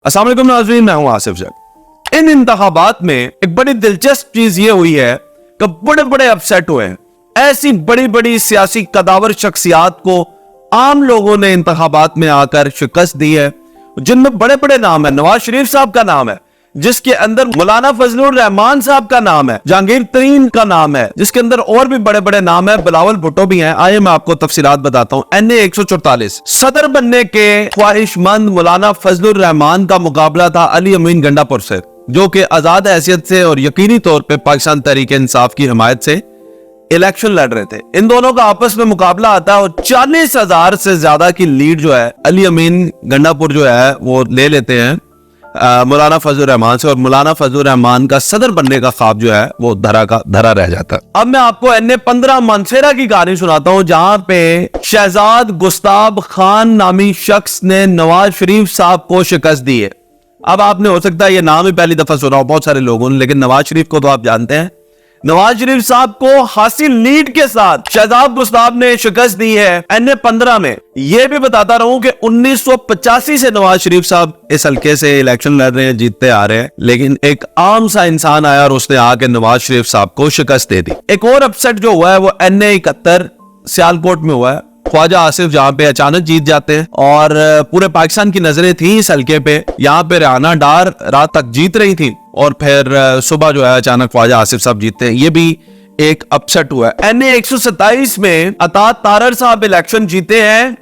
अस्सलाम वालेकुम नाज़रीन, मैं हूं आसिफ जग। इन इंतखाबात में एक बड़ी दिलचस्प चीज ये हुई है कि बड़े बड़े अपसेट हुए हैं। ऐसी बड़ी बड़ी सियासी कदावर शख्सियात को आम लोगों ने इंतखाबात में आकर शिकस्त दी है, जिनमें बड़े बड़े नाम है। नवाज शरीफ साहब का नाम है, जिसके अंदर मौलाना फजलुर रहमान साहब का नाम है, जहांगीर तरीन का नाम है, जिसके अंदर और भी बड़े बड़े नाम है, बिलावल भुट्टो भी हैं। आइए मैं आपको तफसीलात बताता हूं। NA 144 सदर बनने के ख्वाहिशमंद मौलाना फजलुर रहमान का मुकाबला था अली अमीन गंडापुर से, जो कि आजाद हैसियत से और यकीनी तौर पर पाकिस्तान तहरीक इंसाफ की हिमायत से इलेक्शन लड़ रहे थे। इन दोनों का आपस में मुकाबला आता है और 40,000 से ज्यादा की लीड जो है अली अमीन गंडापुर जो है वो ले लेते हैं मौलाना फजलुर रहमान से, और मौलाना फजलुर रहमान का सदर बनने का ख्वाब जो है वो धरा का धरा रह जाता है। अब मैं आपको NA 15 मानसेरा की कहानी सुनाता हूं, जहां पे शहजाद गुस्ताब खान नामी शख्स ने नवाज शरीफ साहब को शिकस्त दी है। अब आपने हो सकता है ये नाम ही पहली दफा सुना हो बहुत सारे लोगों ने, लेकिन नवाज शरीफ को तो आप जानते हैं। नवाज शरीफ साहब को हासिल लीड के साथ शहजाद गुस्ताब ने शिकस्त दी है NA 15 में। यह भी बताता रहूं कि 1985 से नवाज शरीफ साहब इस हल्के से इलेक्शन लड़ रहे हैं, जीतते आ रहे हैं, लेकिन एक आम सा इंसान आया और उसने आके नवाज शरीफ साहब को शिकस्त दे दी। एक और अपसेट जो हुआ है वो NA 71 सियालकोट में हुआ है। ख्वाजा आसिफ जहां पे अचानक जीत जाते हैं और पूरे पाकिस्तान की नजरें थी इस हल्के पे। यहाँ पे राना डार रात तक जीत रही थी और फिर सुबह जो है अचानक ख्वाजा आसिफ साहब जीतते हैं। ये भी एक अपसेट हुआ है। NA 127 में अतात तारर साहब इलेक्शन जीते हैं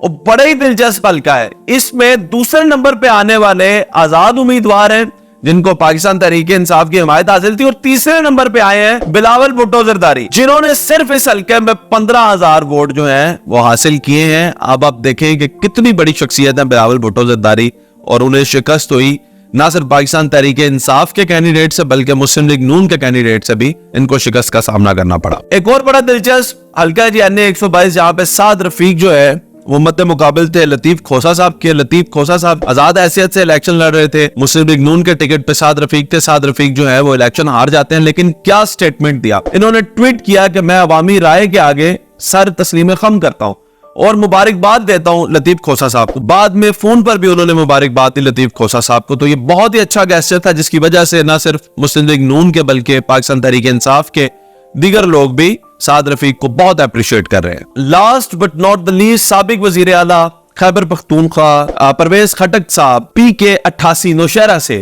और बड़ा ही दिलचस्प हल्का है। इसमें दूसरे नंबर पे आने वाले आजाद उम्मीदवार हैं जिनको पाकिस्तान तहरीक इंसाफ की हिमायत हासिल थी, और तीसरे नंबर पे आए हैं बिलावल भुट्टो जरदारी, जिन्होंने सिर्फ इस हल्के में 15,000 वोट जो हैं वो हासिल किए हैं। अब आप देखें कि कितनी बड़ी शख्सियत है बिलावल भुट्टो जरदारी, और उन्हें शिकस्त हुई ना सिर्फ पाकिस्तान तहरीक इंसाफ के कैंडिडेट से बल्कि मुस्लिम लीग नून के कैंडिडेट से भी इनको शिकस्त का सामना करना पड़ा। एक और बड़ा दिलचस्प हल्का है जी NA 122, जहां पे साद रफीक जो है वो मद्दे मुकाबिल थे लतीफ खोसा साहब के। लतीफ खोसा साहब आजाद हैसियत से इलेक्शन लड़ रहे थे, मुस्लिम लीग नून के टिकट पे साद रफीक थे। साद रफीक जो है वो इलेक्शन हार जाते हैं, लेकिन क्या स्टेटमेंट दिया इन्होंने। ट्वीट किया कि मैं अवामी राय के आगे सर तस्लीम खम करता हूं और मुबारकबाद देता हूं लतीफ खोसा साहब को। बाद में फोन पर भी उन्होंने मुबारकबाद दी लतीफ खोसा साहब को। तो ये बहुत ही अच्छा गेस्चर था, जिसकी वजह से न सिर्फ मुस्लिम लीग नून के बल्कि पाकिस्तान तहरीक इंसाफ के दीगर लोग भी साद रफीक को बहुत अप्रिशिएट कर रहे हैं। Last but not the least, साबिक वजीर आला खैबर पख्तूनख्वा परवेज खटक साहब PK 88 नौशहरा से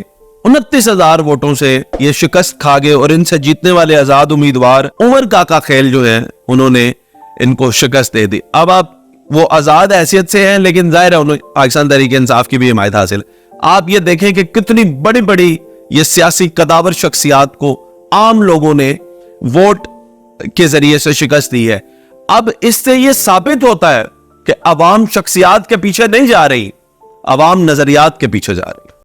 29,000 वोटों से ये शिकस्त खा गए, और इनसे जीतने वाले आजाद उम्मीदवार उमर काका खेल जो है उन्होंने इनको शिकस्त दे दी। अब आप वो आजाद हैसियत से हैं, लेकिन जाहिर है उन्होंने पाकिस्तान तहरीक इंसाफ की भी हिमायत हासिल। आप ये देखें कि कितनी बड़ी बड़ी ये सियासी कदावर शख्सियात को आम लोगों ने वोट के जरिए से शिकस्त दी है। अब इससे यह साबित होता है कि अवाम शख्सियात के पीछे नहीं जा रही, अवाम नजरियात के पीछे जा रही।